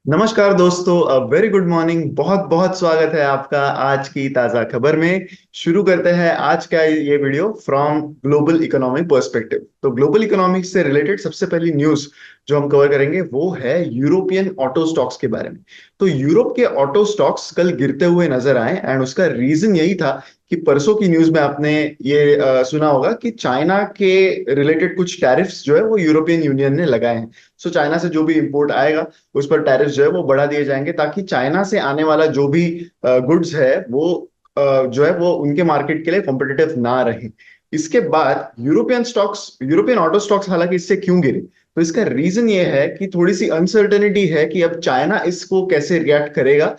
नमस्कार दोस्तों, very good morning. बहुत बहुत स्वागत है आपका आज की ताजा खबर में। शुरू करते हैं आज का ये video from global economic perspective. तो ग्लोबल इकोनॉमिक्स से रिलेटेड सबसे पहली न्यूज जो हम कवर करेंगे वो है यूरोपियन ऑटो स्टॉक्स के बारे में। तो यूरोप के ऑटो स्टॉक्स कल गिरते हुए नजर आए एंड उसका रीजन यही था कि परसों की न्यूज में आपने ये सुना होगा कि चाइना के रिलेटेड कुछ टैरिफ्स जो है वो यूरोपियन यूनियन ने लगाए हैं। सो चाइना से जो भी इंपोर्ट आएगा उस पर टैरिफ जो है वो बढ़ा दिए जाएंगे, ताकि चाइना से आने वाला जो भी गुड्स है वो जो है वो उनके मार्केट के लिए कॉम्पिटिटिव ना रहे। इसके बाद यूरोपियन ऑटो स्टॉक्स हालांकि इससे क्यों गिरे, तो इसका रीजन ये है कि थोड़ी सी अनसर्टेनिटी है कि अब चाइना इसको कैसे रिएक्ट करेगा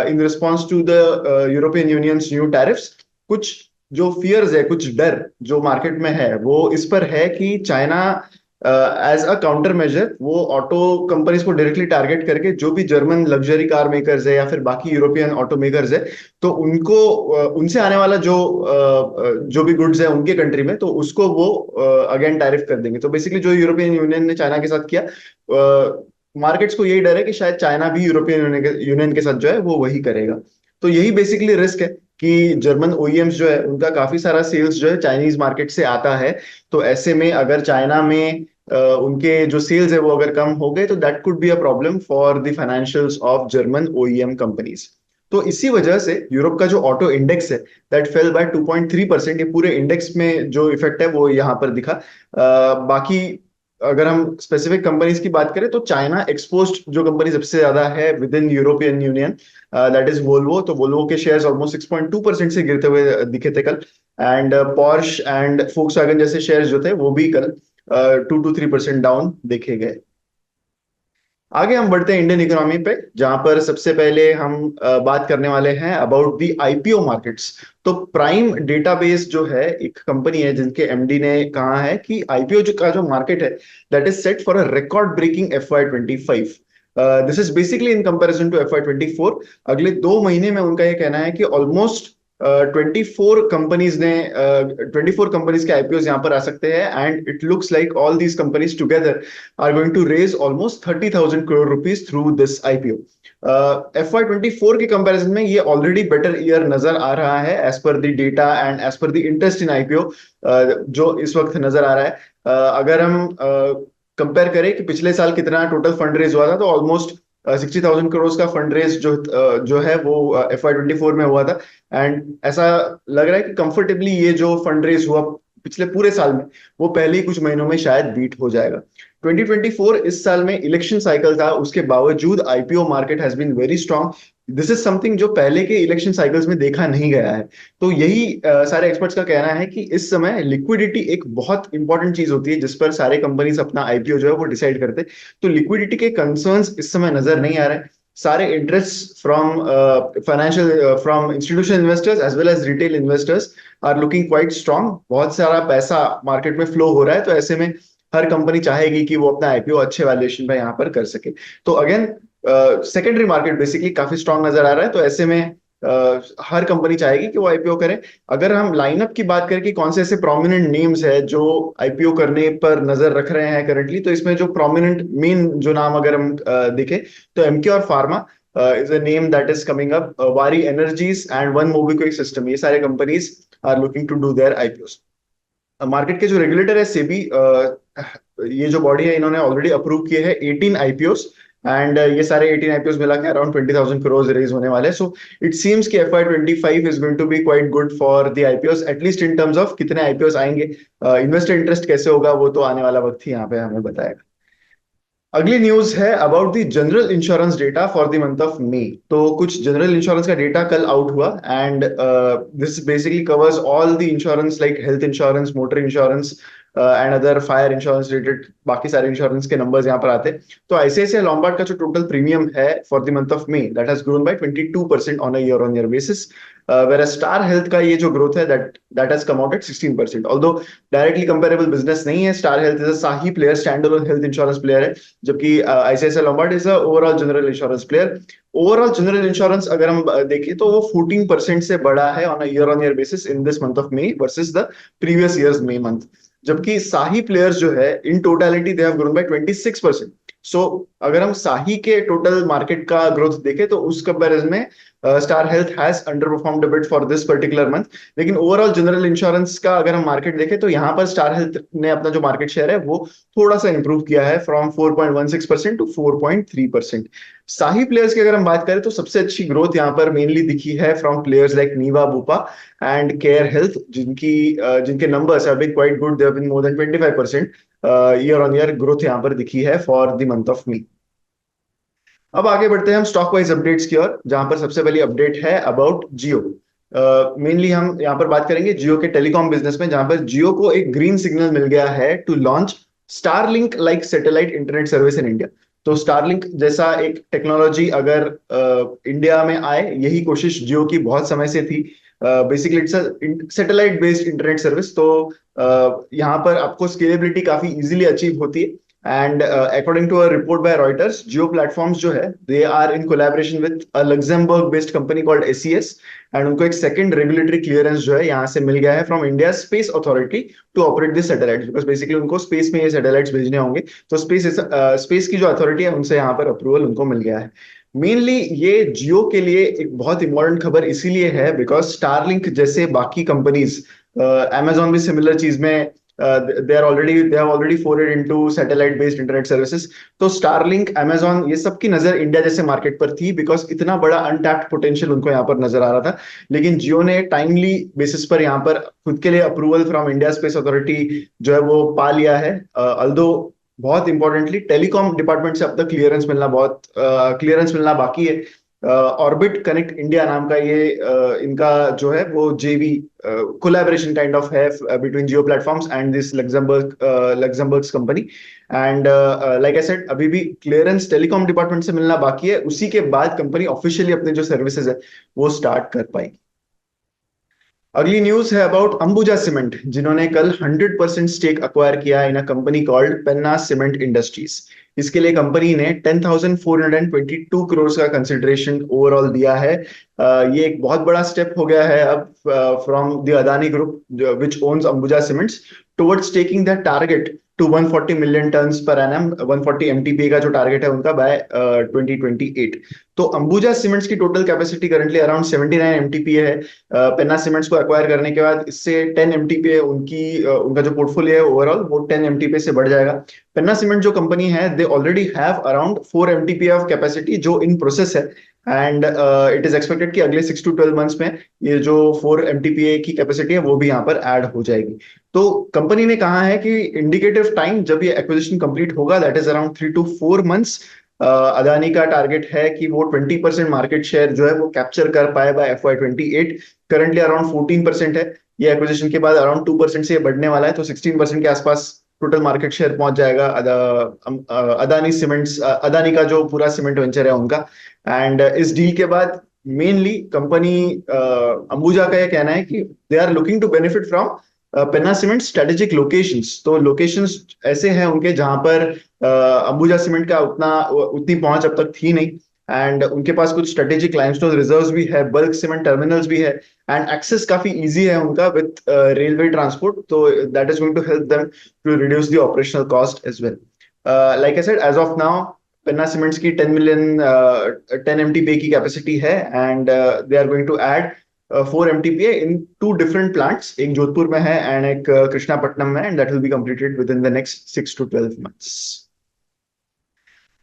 in response to the European unions new tariffs. कुछ जो फियर्स है, कुछ डर जो मार्केट में है वो इस पर है कि China as a counter measure वो ऑटो कंपनीज को डायरेक्टली टारगेट करके जो भी जर्मन लग्जरी कार मेकर्स है या फिर बाकी यूरोपियन ऑटो मेकर्स है, तो उनको उनसे आने वाला जो भी गुड्स है उनके कंट्री में, तो उसको वो अगेन टैरिफ कर देंगे। तो बेसिकली जो यूरोपियन यूनियन ने चाइना के साथ किया, मार्केट्स को यही डर है कि शायद चाइना भी यूरोपियन यूनियन के साथ जो है वो वही करेगा। तो यही बेसिकली रिस्क है कि जर्मन ओईएम्स जो है उनका काफी सारा सेल्स जो है चाइनीज मार्केट से आता है। तो ऐसे में अगर चाइना में उनके जो सेल्स है वो अगर कम हो गए तो that could be a problem for the financials of German OEM companies. तो इसी वजह से यूरोप का जो ऑटो इंडेक्स है दैट फेल बाय 2.3%। ये पूरे इंडेक्स में जो इफेक्ट है वो यहाँ पर दिखा। बाकी अगर हम स्पेसिफिक कंपनीज की बात करें तो चाइना एक्सपोज्ड जो कंपनी सबसे ज्यादा है with in European union, that is Volvo. तो वोल्वो के शेयर्स ऑलमोस्ट 6.2% से गिरते हुए दिखे थे कल। एंड पॉर्श एंड फोक्सवैगन जैसे शेयर्स जो थे वो भी कल 2 to 3% डाउन देखे गए। आगे हम बढ़ते हैं इंडियन इकोनॉमी पे, जहां पर सबसे पहले हम बात करने वाले हैं अबाउट द आईपीओ मार्केट्स। तो प्राइम डेटाबेस जो है एक कंपनी है जिनके एमडी ने कहा है कि आईपीओ का जो मार्केट है that is set for a record breaking FY 25। This is basically in comparison to FY 24। अगले 2 महीने में उनका ये कहना है कि ऑलमोस्ट 24 कंपनीज के आईपीओ यहाँ पर आ सकते हैं and it looks like all these companies together are going to raise almost 30,000 crore rupees through this IPO। FY 24 के कंपैरिजन में ये ऑलरेडी बेटर ईयर नजर आ रहा है as per the data and as per the interest in IPO जो इस वक्त नजर आ रहा है। अगर हम कंपेयर करें कि पिछले साल कितना टोटल फंड रेज हुआ था, तो ऑलमोस्ट 60,000 करोड़ का फंड रेज जो है वो FY 24 में हुआ था। एंड ऐसा लग रहा है कि कंफर्टेबली ये जो फंड रेज हुआ पिछले पूरे साल में वो पहले ही कुछ महीनों में शायद बीट हो जाएगा। 2024 इस साल में इलेक्शन साइकिल था, उसके बावजूद IPO market has been very strong. This is something जो पहले के इलेक्शन साइकिल्स में देखा नहीं गया है। तो यही सारे एक्सपर्ट्स का कहना है कि इस समय लिक्विडिटी एक बहुत इंपॉर्टेंट चीज होती है जिस पर सारे कंपनीज अपना आईपीओ जो है वो डिसाइड करते हैं। तो लिक्विडिटी के कंसर्न्स इस समय नजर नहीं आ रहे हैं। सारे interest from institutional investors as well as retail investors are looking quite strong. बहुत सारा पैसा मार्केट में फ्लो हो रहा है, तो ऐसे में हर कंपनी चाहेगी कि वो अपना आईपीओ अच्छे वैल्यूएशन पे यहाँ पर कर सके। तो अगेन सेकेंडरी मार्केट बेसिकली काफी स्ट्रांग नजर आ रहा है, तो ऐसे में हर कंपनी चाहेगी कि वो आईपीओ करे। अगर हम लाइनअप की बात करें कि कौन से ऐसे प्रोमिनेंट नेम्स है जो आईपीओ करने पर नजर रख रहे हैं करंटली, तो इसमें जो प्रोमिनेंट मेन जो नाम अगर हम देखें तो Emcure pharma is a name that is coming up. Waaree energies and one MobiKwik system, ये सारे companies are looking to do their IPO. Market के जो रेगुलेटर है सेबी, ये जो बॉडी है इन्होंने ऑलरेडी अप्रूव किए हैं 18 आईपीओस। एंड ये सारे 18 आईपीओस मिला के अराउंड 20,000 करोड़ रेज होने वाले हैं। सो इट सीम्स कि FY 25 is going to be quite good for the IPOs, at least in terms of कितने आईपीओस आएंगे। इन्वेस्टर इंटरेस्ट कैसे होगा वो तो आने वाला वक्त ही यहाँ पे हमें बताएगा। अगली न्यूज है about the general insurance data for the month of May. तो कुछ जनरल इंश्योरेंस का डेटा कल आउट हुआ and this basically covers all the insurance like health insurance, motor insurance and other fire insurance related बाकी सारे insurance के numbers यहाँ पर आते हैं। तो आईसीआईसीआई लॉम्बार्ड का जो टोटल प्रीमियम है for the month of May that has grown by 22% on a year on year basis. whereas Star Health का ये जो ग्रोथ है that has come out at 16%। Although directly comparable business नहीं है, Star Health is a SAHI player, standalone health insurance player है, जबकि ICICI Lombard is a overall general insurance player. Overall general insurance अगर हम देखें तो वो 14% से बढ़ा है on year basis in this month of May versus the previous year's May month. जबकि साही प्लेयर्स जो है in totality they have grown by 26%। So अगर हम साही के टोटल मार्केट का ग्रोथ देखें तो उस कंपैरिजन में star health has under performed bit for this particular month. लेकिन ओवरऑल जनरल इंश्योरेंस का अगर हम मार्केट देखें तो यहाँ पर स्टार हेल्थ ने अपना जो मार्केट शेयर है वो थोड़ा सा इंप्रूव किया है, फ्रॉम 4.16% टू 4.3%। साही प्लेयर्स की अगर हम बात करें तो सबसे अच्छी ग्रोथ यहाँ पर मेनली दिखी है from players like Niva Bupa and care health, जिनके numbers have been quite good, they have been more than 25% year on year growth यहाँ पर दिखी है फॉर द मंथ ऑफ मई। अब आगे बढ़ते हैं हम स्टॉक वाइज अपडेट्स की ओर, जहां पर सबसे पहली अपडेट है अबाउट जियो। मेनली हम यहाँ पर बात करेंगे जियो के टेलीकॉम बिजनेस में, जहां पर जियो को एक ग्रीन सिग्नल मिल गया है to launch Starlink like satellite internet service in India. तो स्टारलिंक जैसा एक टेक्नोलॉजी अगर इंडिया में आए, यही कोशिश जियो की बहुत समय से थी। Basically it's satellite based internet service. तो यहाँ पर आपको स्केलेबिलिटी काफी इजीली अचीव होती है। And according to a report by Reuters, Jio Platforms जो है, they are in collaboration with a Luxembourg-based company called SES, and उनको एक second regulatory clearance जो है यहाँ से मिल गया है from India's Space Authority to operate this satellites, because basically उनको space में ये satellites भेजने होंगे, तो space की जो अथॉरिटी है उनसे यहाँ पर अप्रूवल उनको मिल गया है। मेनली ये जियो के लिए एक बहुत इंपॉर्टेंट खबर इसीलिए है बिकॉज स्टारलिंक जैसे बाकी कंपनीज, Amazon भी सिमिलर चीज में they have already forayed into satellite based internet services। तो स्टारलिंक, Amazon, ये सब की नजर इंडिया जैसे मार्केट पर थी बिकॉज इतना बड़ा अनटैप्ड पोटेंशियल उनको यहाँ पर नजर आ रहा था। लेकिन जियो ने टाइमली बेसिस पर यहाँ पर खुद के लिए approval from India space authority जो है वो पा लिया है। अल्दो बहुत इंपॉर्टेंटली टेलीकॉम डिपार्टमेंट से अब तक क्लियरेंस मिलना बाकी है। ऑर्बिट कनेक्ट इंडिया नाम का ये इनका जो है वो जेवी कोलैबोरेशन काइंड ऑफ है between Jio platforms and this Luxembourg's कंपनी। एंड लाइक आई सेड, अभी भी क्लियरेंस टेलीकॉम डिपार्टमेंट से मिलना बाकी है, उसी के बाद कंपनी ऑफिशियली अपने जो सर्विसेज है वो स्टार्ट कर पाएगी। अगली न्यूज है अबाउट अंबुजा सीमेंट, जिन्होंने कल 100% स्टेक अक्वायर किया in a company called Penna cement industries. इसके लिए कंपनी ने 10,422 करोड़ का कंसिडरेशन ओवरऑल दिया है। ये एक बहुत बड़ा स्टेप हो गया है अब from the Adani group which owns Ambuja cements towards taking the target to 140 million tons per annum, 140 MTP का जो टारगेट है उनका बाय 2028। तो अंबुजा सीमेंट्स की total capacity currently around 79 MTP है। पेन्ना सीमेंट्स को एक्वायर करने के बाद इससे 10 एमटीपी है उनका जो पोर्टफोलियो है ओवरऑल वो 10 एमटीपी से बढ़ जाएगा। पेन्ना सीमेंट जो कंपनी है, they already have around 4 MTP of capacity जो इन प्रोसेस है। एंड इट इज एक्सपेक्टेड कि अगले 6 to 12 मंथ्स में ये जो 4 एमटीपी की कैपेसिटी है वो भी यहाँ पर ऐड हो जाएगी। तो कंपनी ने कहा है कि इंडिकेटिव टाइम जब ये एक्विजिशन कंप्लीट होगा, that is around 3 to 4 months. Adani का टारगेट है कि वो 20% मार्केट शेयर जो है वो कैप्चर कर pi by FY28। Currently around 14% है। ये एक्विजिशन के बाद अराउंड 2% से ये बढ़ने वाला है, तो 16% के आसपास टोटल मार्केट शेयर पहुंच जाएगा अदानी सीमेंट्स, अदानी का जो पूरा सीमेंट वेंचर है उनका। एंड इस डील के बाद मेनली कंपनी अंबुजा का यह कहना है कि they are looking to benefit from Penna cement strategic locations. तो लोकेशंस ऐसे हैं उनके जहां पर अंबुजा सीमेंट का उतनी पहुंच अब तक थी नहीं। एंड उनके पास कुछ स्ट्रेटेजिक लाइमस्टोन रिजर्व्स भी है, बल्क सीमेंट टर्मिनल्स भी है, एंड एक्सेस काफी इजी है उनका विद रेलवे ट्रांसपोर्ट। तो that is going to help them to reduce the operational cost as well. Like I said, as of now Penna cements की 10 MTP की कैपेसिटी है and they are going to add 4 MTP in 2 different plants, एक जोधपुर में है and एक कृष्णापट्टनम में, and that will be completed within the next 6 to 12 months.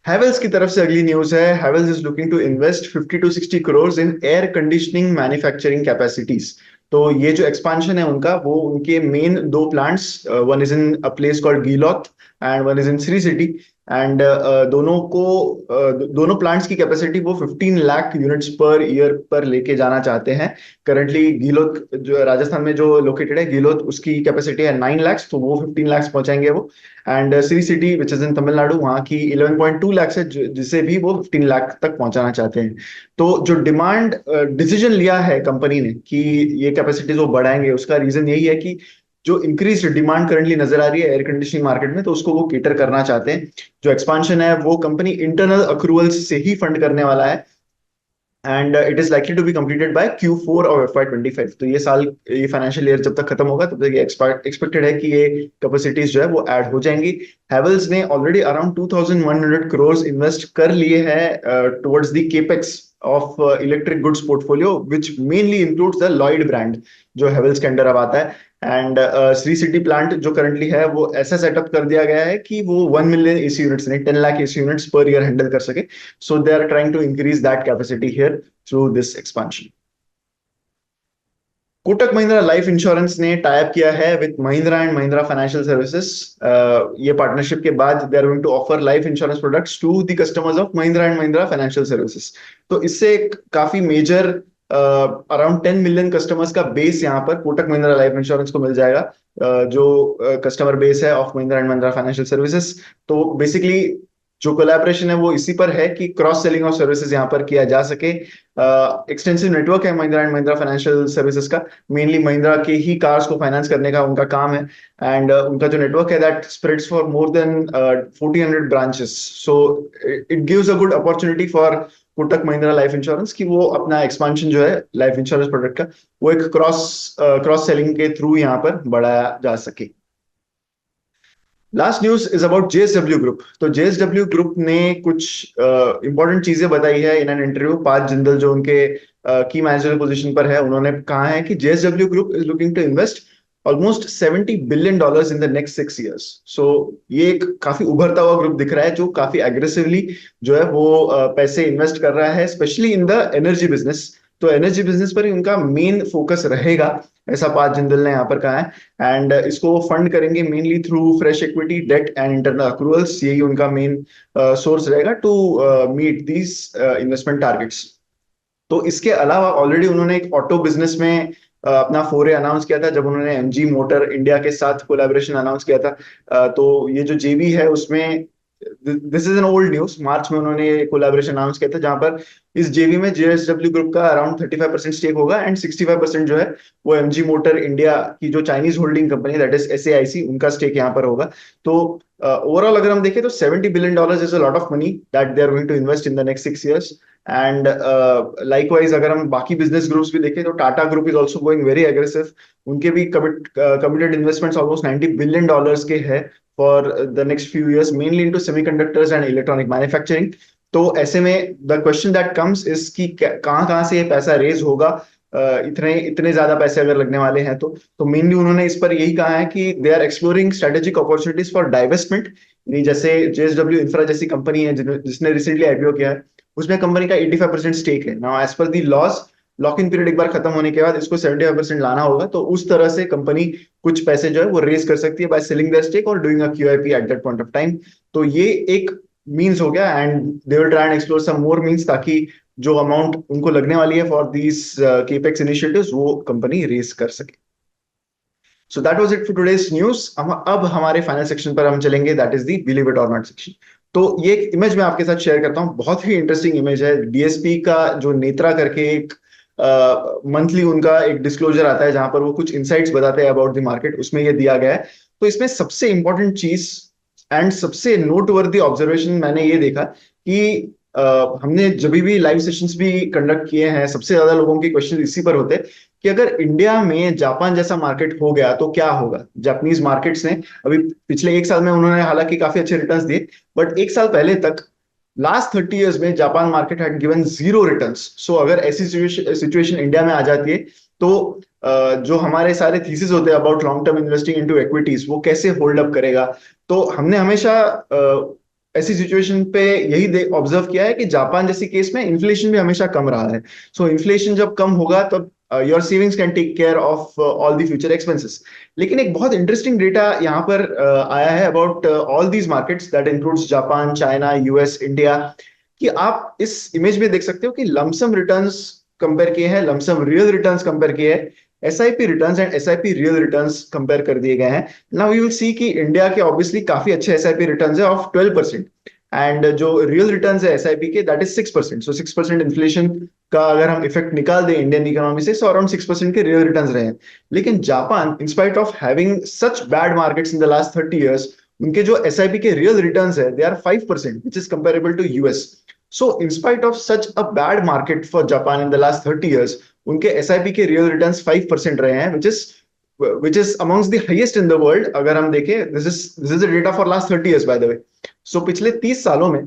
Havells की तरफ से अगली न्यूज है। Havells is looking to invest 50 to 60 crore in air conditioning manufacturing capacities. तो ये जो एक्सपांशन है उनका, वो उनके main 2 plants, one is in a place called Ghiloth and one is in Sri city. And दोनों प्लांट्स की कैपेसिटी वो 15 लाख यूनिट्स पर ईयर पर लेके जाना चाहते हैं। करंटली गीलोथ जो राजस्थान में जो लोकेटेड है, गीलोथ, उसकी कैपेसिटी है 9 लाख, तो वो 15 लाख पहुंचाएंगे वो। And Shri city which is in Tamil Nadu, वहाँ की 11.2 लाख है, जिसे भी वो 15 लाख तक पहुंचाना चाहते हैं। तो जो डिमांड डिसीजन लिया है कंपनी ने कि ये कैपेसिटीज वो बढ़ाएंगे, उसका रीजन यही है कि जो इंक्रीज डिमांड करंटली नजर आ रही है एयर कंडीशनिंग मार्केट में, तो उसको वो केटर करना चाहते हैं। जो एक्सपांशन है वो कंपनी इंटरनल अक्रूवल्स से ही फंड करने वाला है। And it is likely to be completed by Q4 of FY25। तो ये साल, ये फाइनेंशियल ईयर जब तक खत्म होगा तब तक ये एक्सपेक्टेड है कि ये कैपेसिटीज जो है वो ऐड हो जाएंगी। हैवेल्स ने ऑलरेडी अराउंड 2100 करोड़ इन्वेस्ट कर लिए हैं towards the capex of electric goods portfolio, which mainly includes the Lloyd brand जो हैवेल्स के अंडर अब आता है। एंड श्री सिटी प्लांट जो करंटली है वो ऐसा सेटअप कर दिया गया है कि वो 1 मिलियन एसी यूनिट्स नहीं, 10 lakh AC units per year handle कर सके। So they are trying to increase that capacity here through this expansion. Kotak Mahindra life insurance ने टाई अप किया है with Mahindra and Mahindra financial services. ये पार्टनरशिप के बाद they are going to offer life insurance products to the customers of Mahindra and Mahindra financial services. तो इससे एक काफी मेजर अराउंड 10 मिलियन कस्टमर्स का बेस यहाँ पर कोटक महिंद्रा लाइफ इंश्योरेंस को मिल जाएगा, जो कस्टमर बेस है of Mahindra and Mahindra financial services. तो बेसिकली जो कोलैबोरेशन है वो इसी पर है कि क्रॉस सेलिंग ऑफ सर्विसेज यहाँ पर किया जा सके। एक्सटेंसिव नेटवर्क है Mahindra and Mahindra financial services का, मेनली महिंद्रा के ही कार्स को फाइनेंस करने का उनका काम है। एंड उनका जो नेटवर्क है that spreads for more than 1400 branches. So it gives a good opportunity for Kotak Mahindra life insurance कि वो अपना एक्सपांशन जो है लाइफ इंश्योरेंस प्रोडक्ट का वो एक क्रॉस सेलिंग के थ्रू यहाँ पर बढ़ाया जा सके। Last news is about JSW group. तो JSW ग्रुप ने कुछ इंपॉर्टेंट चीजें बताई है in an interview. Parth Jindal जो उनके की मैनेजर पोजीशन पर है, उन्होंने कहा है कि JSW group is looking to invest almost $70 billion in the next 6 years। So ये एक काफी उभरता हुआ ग्रुप दिख रहा है जो काफी एग्रेसिवली जो है वो पैसे इन्वेस्ट कर रहा है, specially in the energy business. तो एनर्जी बिजनेस पर ही उनका मेन फोकस रहेगा, ऐसा पार्थ जिंदल ने यहाँ पर कहा है। एंड इसको वो फंड करेंगे mainly through fresh equity, debt and internal accruals. यही उनका मेन सोर्स रहेगा to meet these investment targets. तो इसके अलावा ऑलरेडी उन्होंने एक ऑटो बिजनेस में अपना फोरे अनाउंस किया था जब उन्होंने MG मोटर इंडिया के साथ कोलैबोरेशन अनाउंस किया था। तो ये जो JV है उसमें, this is an old news, March में उन्होंने कोलैबोरेशन अनाउंस किया था जहां पर इस JV में JSW ग्रुप का अराउंड 35% स्टेक होगा एंड 65% जो है वो MG मोटर इंडिया की जो Chinese holding company that is SAIC, उनका स्टेक यहाँ पर होगा। तो ओवरऑल अगर हम देखें तो $70 billion is a lot of money that they are going to invest in the next 6 years। And likewise अगर हम बाकी बिजनेस ग्रुप्स भी देखें तो Tata group is also going very aggressive. उनके भी कमिटेड इन्वेस्टमेंट्स ऑलमोस्ट $90 बिलियन के है for the next few years, mainly into semiconductors and electronic manufacturing. तो ऐसे में the question that comes is कि कहाँ कहाँ से ये पैसा रेज होगा। इतने इतने ज्यादा पैसे अगर लगने वाले हैं तो मेनली उन्होंने इस पर यही कहा है कि they are exploring strategic opportunities for divestment. जैसे JSW इंफ्रा जैसी कंपनी है जिसने रिसेंटली IPO किया है, उसमें कंपनी का 85% स्टेक है। Now as per the laws, lock in period एक बार खत्म होने के बाद इसको 75% लाना होगा। तो उस तरह से कंपनी कुछ पैसे जो है वो रेज कर सकती है बाय सेलिंग देयर स्टेक और doing a QIP at that point of time. तो ये एक मीन्स हो गया and they will try and explore some more means, ताकि जो अमाउंट उनको लगने वाली है फॉर दीज केपेक्स इनिशिएटिव्स वो कंपनी रेज कर सके। So that was it for today's news. अब हमारे फाइनल सेक्शन पर हम चलेंगे, that is the believe it और नॉट सेक्शन। तो ये एक इमेज मैं आपके साथ शेयर करता हूँ, बहुत ही इंटरेस्टिंग इमेज है। DSP का जो नेत्रा करके एक मंथली उनका एक डिस्क्लोजर आता है जहां पर वो कुछ इनसाइट्स बताते हैं अबाउट द मार्केट, उसमें ये दिया गया है। तो इसमें सबसे इंपॉर्टेंट चीज एंड सबसे नोटवर्दी ऑब्जर्वेशन मैंने ये देखा कि हमने जब भी लाइव सेशंस भी कंडक्ट किए हैं, सबसे ज्यादा लोगों के क्वेश्चन इसी पर होते हैं कि अगर इंडिया में जापान जैसा मार्केट हो गया तो क्या होगा। जापानीज मार्केट्स ने अभी पिछले एक साल में उन्होंने हालांकि काफी अच्छे रिटर्न्स दिए, बट एक साल पहले तक लास्ट 30 years में Japan market had given 0 returns. So अगर ऐसी सिचुएशन इंडिया में आ जाती है तो जो हमारे सारे थीसिस होते हैं about long term investing into equities वो कैसे होल्ड अप करेगा। तो हमने हमेशा ऐसी सिचुएशन पे यही ऑब्जर्व किया है कि जापान जैसी केस में इन्फ्लेशन भी हमेशा कम रहा है। सो इन्फ्लेशन जब कम होगा तब your savings can take care of all the future expenses. लेकिन एक बहुत इंटरेस्टिंग डेटा यहाँ पर आया है about all these markets that includes Japan, China, US, India, कि आप इस इमेज में देख सकते हो कि लमसम रिटर्न्स कंपेयर किए हैं, लमसम रियल रिटर्न्स कंपेयर किए हैं, SIP returns and SIP real returns compare कर दिए गए हैं। नाउ यू विल सी कि इंडिया के ऑब्वियसली काफी अच्छे SIP रिटर्न्स है ऑफ 12% एंड जो रियल रिटर्न्स है SIP के दैट इज 6%। सो 6% इन्फ्लेशन का अगर हम इफेक्ट निकाल दें इंडियन इकोनॉमी से, सो अराउंड 6% के रियल रिटर्न्स रहे हैं। लेकिन Japan in spite of having such bad markets in the last 30 years, उनके जो SIP के रियल रिटर्न्स है they are 5%, which is comparable to US। So in spite of such a bad market for Japan in the last 30 years, उनके SIP के real returns 5% रहे हैं, which is amongst the highest in the world. अगर हम देखें, this is the data for last 30 years by the way. So पिछले 30 सालों में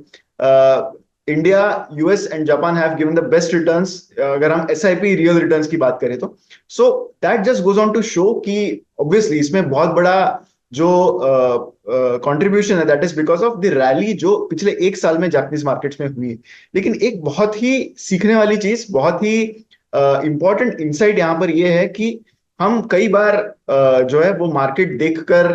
India, US and Japan have given the best returns, अगर हम एसआईपी रियल रिटर्न्स की बात करें तो. So that just goes on to show कि ऑब्वियसली इसमें बहुत बड़ा जो कंट्रीब्यूशन है, that is because of the rally जो पिछले एक साल में जापानीज मार्केट्स में हुई है. लेकिन एक बहुत ही सीखने वाली चीज, बहुत ही इंपॉर्टेंट इंसाइट यहाँ पर यह है कि हम कई बार जो है वो मार्केट देखकर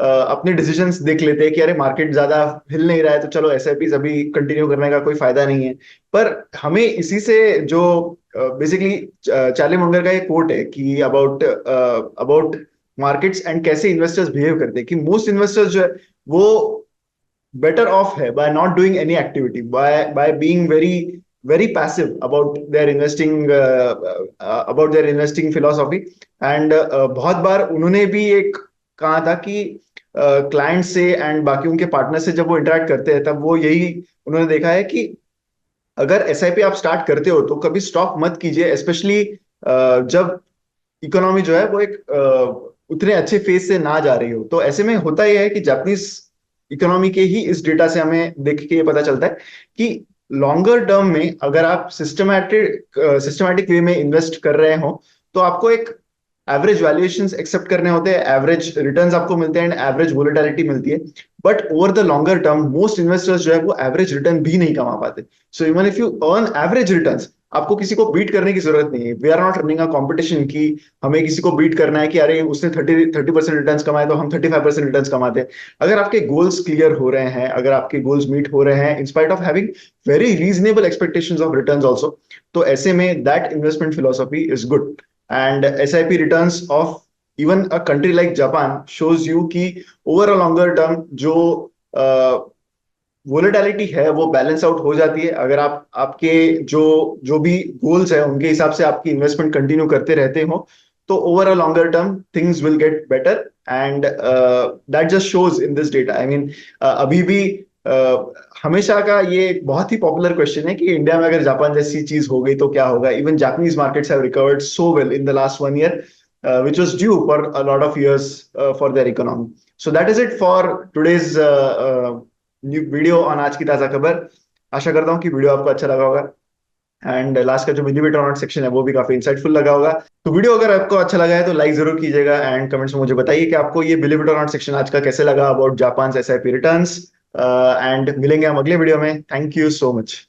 अपने डिसीजंस देख लेते हैं कि अरे मार्केट ज्यादा हिल नहीं रहा है तो चलो एसआईपी अभी कंटिन्यू करने का कोई फायदा नहीं है. पर हमें इसी से जो बेसिकली चार्ली मुंगर का एक कोट है कि अबाउट अबाउट मार्केट्स एंड कैसे इन्वेस्टर्स बिहेव करते हैं, कि मोस्ट इन्वेस्टर्स जो है वो बेटर ऑफ है by not doing any activity, by being very passive about their investing philosophy. And बहुत बार उन्होंने भी एक कहा था कि क्लाइंट से एंड बाकी उनके पार्टनर से जब वो इंटरेक्ट करते हैं तब वो यही उन्होंने देखा है कि अगर एसआईपी आप स्टार्ट करते हो तो कभी स्टॉप मत कीजिए, स्पेशली जब इकोनॉमी जो है वो एक उतने अच्छे फेज से ना जा रही हो. तो ऐसे में होता यह है कि जापानीज इकोनॉमी के ही इस डेटा से हमें देख के ये पता चलता है कि लॉन्गर टर्म में अगर आप सिस्टमैटिक वे में इन्वेस्ट कर रहे हो तो आपको एक एवरेज वैल्यूएशंस एक्सेप्ट करने होते हैं, एवरेज रिटर्न्स आपको मिलते हैं एंड एवरेज वोलेटिलिटी मिलती है. But over the longer term most investors जो है वो एवरेज रिटर्न भी नहीं कमा पाते. So even if you earn average returns, आपको किसी को बीट करने की जरूरत नहीं है. We are not running a competition कि हमें किसी को बीट करना है कि अरे उसने 30% रिटर्न्स कमाए तो हम 35% रिटर्न्स कमाते हैं. अगर आपके गोल्स क्लियर हो रहे हैं, अगर आपके गोल्स मीट हो रहे हैं इन spite of having very reasonable expectations of returns also, तो ऐसे में that investment philosophy is good. And SIP returns of even a country like Japan shows you कि over a longer term जो volatility है वो बैलेंस आउट हो जाती है. अगर आप आपके जो भी गोल्स है उनके हिसाब से आपकी इन्वेस्टमेंट कंटिन्यू करते रहते हो तो over a longer term things will get better. And that just shows in this data. I mean अभी भी हमेशा का ये एक बहुत ही पॉपुलर क्वेश्चन है कि इंडिया में अगर जापान जैसी चीज हो गई तो क्या होगा. Even Japanese markets have recovered so well in the last 1 year, which was due for a lot of years for their economy. So that is it for today's new video on आज की ताजा खबर. आशा करता हूँ कि video आपको अच्छा लगा होगा एंड लास्ट का जो बिलीव इट और नॉट सेक्शन है वो भी काफी इंसाइटफुल लगा होगा. तो वीडियो अगर आपको अच्छा लगा है तो लाइक जरूर कीजिएगा एंड कमेंट्स में मुझे बताइए कि आपको ये बिलीव इट और नॉट सेक्शन आज का कैसे लगा about Japan SIP returns. And मिलेंगे हम अगले वीडियो में. Thank you so much.